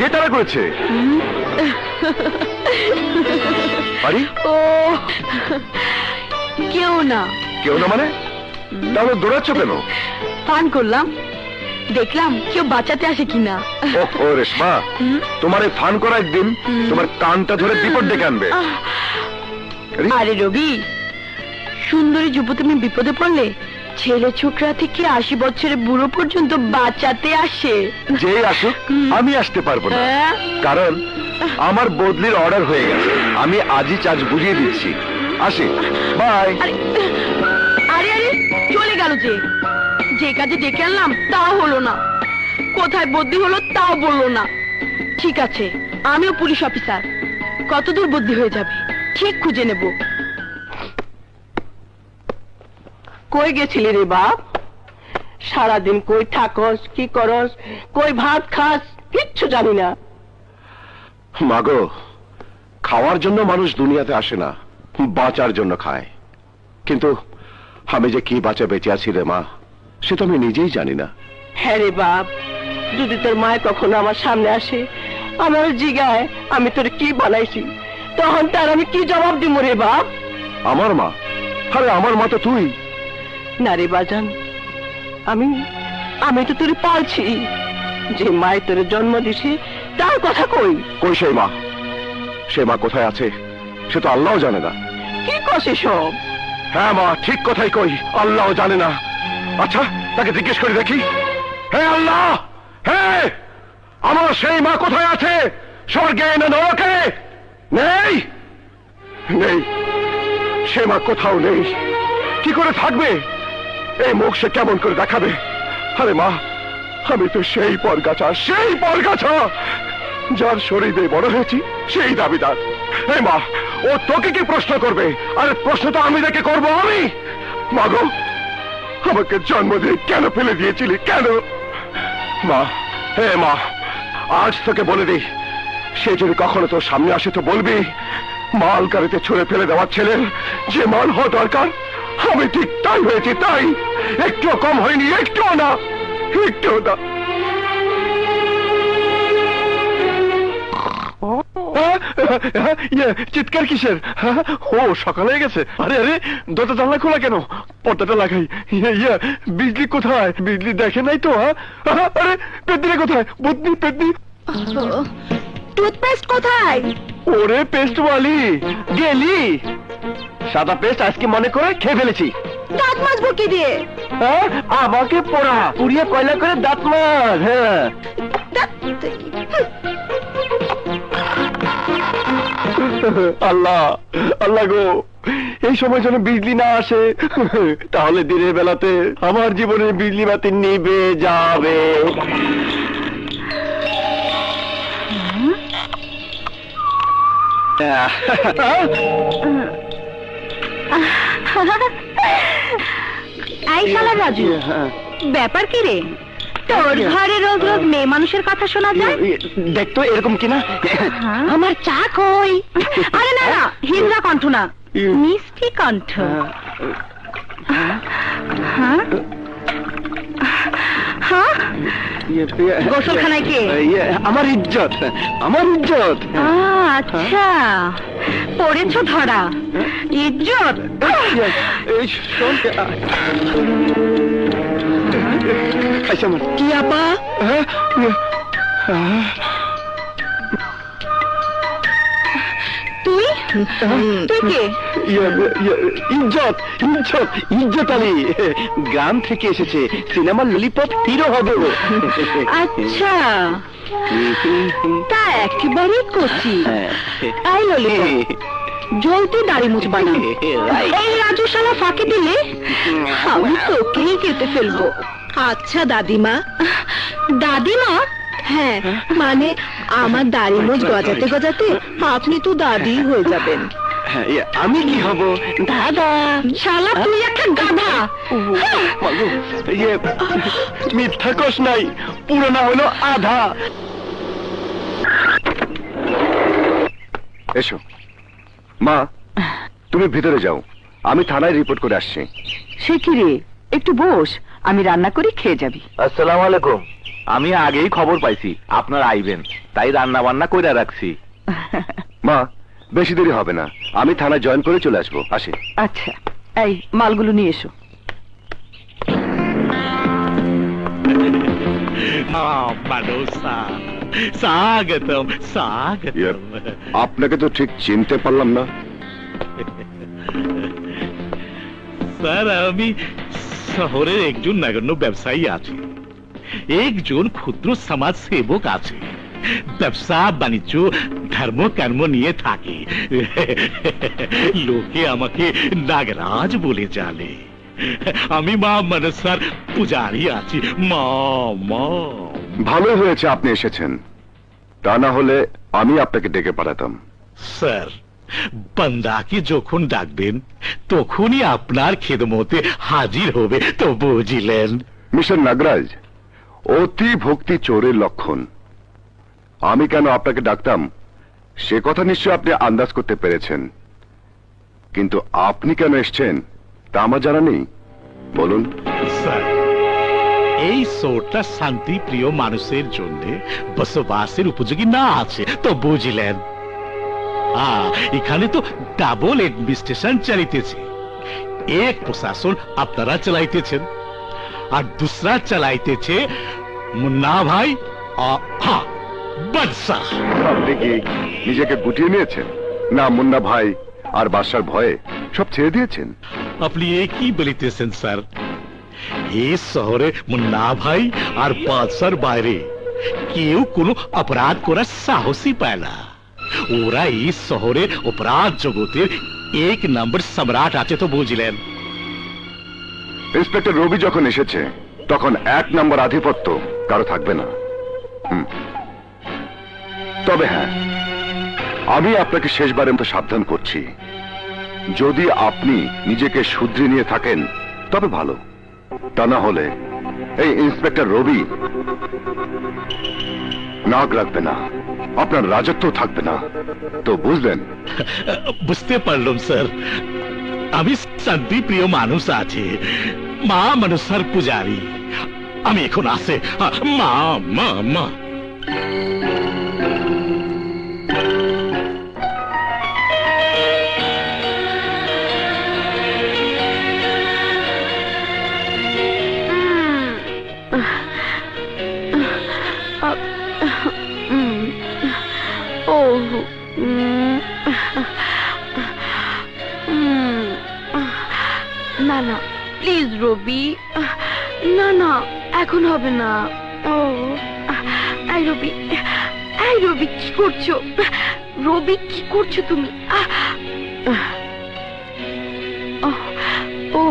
কে তারা করেছে? আরে ও কেউ না। কেউ না মানে? তাহলে দৌড়াচ্ছ কেন? পান করলাম, দেখলাম কেউ বাঁচাতে আসে কিনা। ও রেশমা, তোমার এই ফান করা একদিন তোমার কানটা ধরে বিপদ ডেকে আনবে। আরে রবি, সুন্দরী যুবতী তুমি বিপদে পড়লে ছেলে ছোকরা থেকে 80 বছরের বুড়ো পর্যন্ত বাঁচাতে আসে। যে আসুক, আমি আসতে পারবো না, কারণ আমার বদলির অর্ডার হয়ে গেছে। আমি আজই চার্জ বুঝিয়ে দিচ্ছি। আসি, বাই। আরে আরে চলে গেল যে কাজে ডেকে আনলাম তাও হলো না, কোথায় বদলি হলো তাও বললো না। ঠিক আছে, আমিও পুলিশ অফিসার, কতদূর বদলি হয়ে যাবে ঠিক খুঁজে নেব। কই গেছিলি রে বাপ? সারাদিন কই থাকস, কি করস, কই ভাত খাস, কিচ্ছু জানি না। মাগো, খাওয়ার জন্য মানুষ দুনিয়াতে আসে না, বাঁচার জন্য খায়। কিন্তু আমি যে কি বাঁচা বেঁচে আছি রে মা, সে তো আমি নিজেই জানি না। হ্যাঁ রে বাপ, যদি তোর মায় কখনো আমার সামনে আসে, আমার জিগায় আমি তোর কি বানাইছি, তখন তার আমি কি জবাব দিব রে বাপ? আমার মা? আরে আমার মা তো তুই। না রে বাজান, আমি তো তোর পালছি। যে মায় তোর জন্ম দিছে তার কথা কই? কই সেই মা? সে মা কোথায় আছে সে তো আল্লাহ জানে না। কি কষে সব? হ্যাঁ মা, ঠিক কথাই কই, আল্লাহ জানে না। আচ্ছা, তাকে জিজ্ঞেস করে দেখি। হে আল্লাহ, হে, আমার সেই মা কোথায় আছে? স্বর্গে না নরকে? নেই, নেই, সে মা কোথাও নেই। কি করে থাকবে? এই মুখ সে কেমন করে দেখাবে? আরে মা, আমি তো সেই পরগাছা যার শরীরে বড় হয়েছি, সেই দাবিদার। হে মা, ও তোকে কি প্রশ্ন করবে? আরে প্রশ্ন তো আমি দেখে করবো। আমি মাগো, আমাকে জন্ম দিয়ে কেন ফেলে দিয়েছিলি, কেন? মা, হে মা, আজ তোকে বলে দিই, সে যদি কখনো তোর সামনে আসে তো বলবি, মাল গাড়িতে ছুঁড়ে ফেলে দেওয়ার ছেলের যে মাল হওয়া দরকার আমি ঠিক তাই হয়েছি, তাই। একটুও কম হয়নি, একটুও না, একটুও না। চিৎকার কিসের? ও সকাল হয়ে গেছে। আরে আরে, দরজা জানলা খোলা কেন? পর্দাটা লাগাই। বিজলি কোথায়? বিজলি দেখে নাই তো? আরে পেতনি কোথায়? বুদ্ধি পেতনি। টুথপেস্ট কোথায়? ওরে পেস্ট ওয়ালি, গেলি? সাদা পেস্ট আজকে মনে করে খেয়ে ফেলেছি। দাঁত মাজবো কি দিয়ে? আমাকে পুড়িয়ে কয়লা করে দাঁত মাজ। হ্যাঁ, আল্লাহ আল্লাহ গো, এই সময় যেন বিজলি না আসে, তাহলে দিনের বেলাতে আমার জীবনের বিজলি বাতি নিভে যাবে। এই শালা রাজু, ব্যাপার কি রে? তোর ঘরে রোজ রোজ মেয়ে মানুষের কথা শোনা যায়? দেখতো এরকম কিনা। আমার চা কই? আরে না না, হিন্দা কণ্ঠ না, মিষ্টি কণ্ঠ। গোসলখানায় কে? আমার ইজ্জত, আমার ইজ্জত। আচ্ছা, পড়েছ ধরা, ইজ্জত। কি আপা? তুই তুই কে? ইজ্জত, ইজ্জত, ইজ্জত আলী, গ্রাম থেকে এসেছে, সিনেমার ললিপপ হিরো হবে। আচ্ছা, তা একেবারে কচি। আই ললিপপ, জলদি দাড়ি মুছ বানা। এই রাজু শালা ফাঁকি দিলে আমি তোকেই কেটে ফেলবো। আচ্ছা দাদিমা। দাদিমা? হ্যাঁ, মানে আমার দাড়ি মুছ গজাতে গজাতে আপনি তো দাদি হয়ে যাবেন। আমি কি হব? দাদা। শালা তুই একটা গাধা। মিথ্যা কস নাই, পুরো না হলো আধা। এসো মা, তুমি ভিতরে যাও, আমি থানায় রিপোর্ট করে আসছি। সে কি রে, একটু বস, আমি রান্না করে খেয়ে যাবি। আসসালামু আলাইকুম। আমি আগেই খবর পাইছি আপনার আইবেন, তাই রান্না বান্না কইরা রাখছি। মা, বেশি দেরি হবে না, আমি থানায় জয়েন করে চলে আসবো। আসি। আচ্ছা, এই মালগুলো নিয়ে এসো। স্বাগতম স্বাগতম। আপনাকে তো ঠিক চিনতে পারলাম না। স্যার, আমি শহরের একজন নগণ্য ব্যবসায়ী আছি, একজন ক্ষুদ্র সমাজ সেবক আছে, ব্যবসা বাণিজ্য ধর্ম কর্ম নিয়ে থাকি। লোকে আমাকে নাগরাজ বলে জানে। আমি মা মনসার পূজারি আছি। মা মা ভালো হয়েছে আপনি এসেছেন, তা না হলে আমি আপনাকে ডেকে পাঠাতাম। স্যার, বান্দাকে যখন ডাকবেন তখনই আপনার খেদমতে হাজির হবে, তো বুঝলেন? মিস্টার নাগরাজ, অতি ভক্তি চোরের লক্ষণ। আমি কেন আপনাকে ডাকতাম সে কথা নিশ্চয় আপনি আন্দাজ করতে পেরেছেন, কিন্তু আপনি কেন এসছেন তা আমার জানা নেই। বলুন। স্যার, এই শহরটা শান্তি প্রিয় মানুষের জন্য বসবাসের উপযোগী না আছে, তো বুঝলেন? এখানে তো ডাবল এডমিনিস্ট্রেশন চালিতেছে। এক প্রশাসন আপনারা চালাইতেছেন আর দুসরা চালাইতেছে মুন্না ভাই বাদশাহ। আপনি কি নিজেকে গুটিয়ে নিয়েছেন না মুন্না ভাই আর বাদশার ভয়ে সব ছেড়ে দিয়েছেন? আপনি একই বলিতেছেন স্যার। এই শহরে মুন্না ভাই আর বাদশার বাইরে কেউ কোনো অপরাধ করার সাহসই পায় না। ওরা এই শহরের অপরাধ জগতের এক নম্বর সম্রাট আছে, তো বুঝলেন? ইন্সপেক্টর রবি যখন এসেছে তখন এক নম্বর আধিপত্য কারো থাকবে না। তবে হ্যাঁ, আমি আপনাকে শেষবারের মতো সাবধান করছি, যদি আপনি নিজেকে শুধরে নিয়ে থাকেন তবে ভালো, তা না হলে এই ইন্সপেক্টর রবি নাক রাখবে না, আপনার রাজত্ব থাকবে না, তো বুঝলেন? বুঝতে পারলাম স্যার। আমি শান্তি প্রিয় মানুষ আছে, মা মনসার পূজারী। আমি এখন আসে। মা মা মা না না, প্লিজ রবি, না না, এখন হবে না। ও এই রবি, এই রবি, কি করছো? রবি, কি করছো তুমি? ও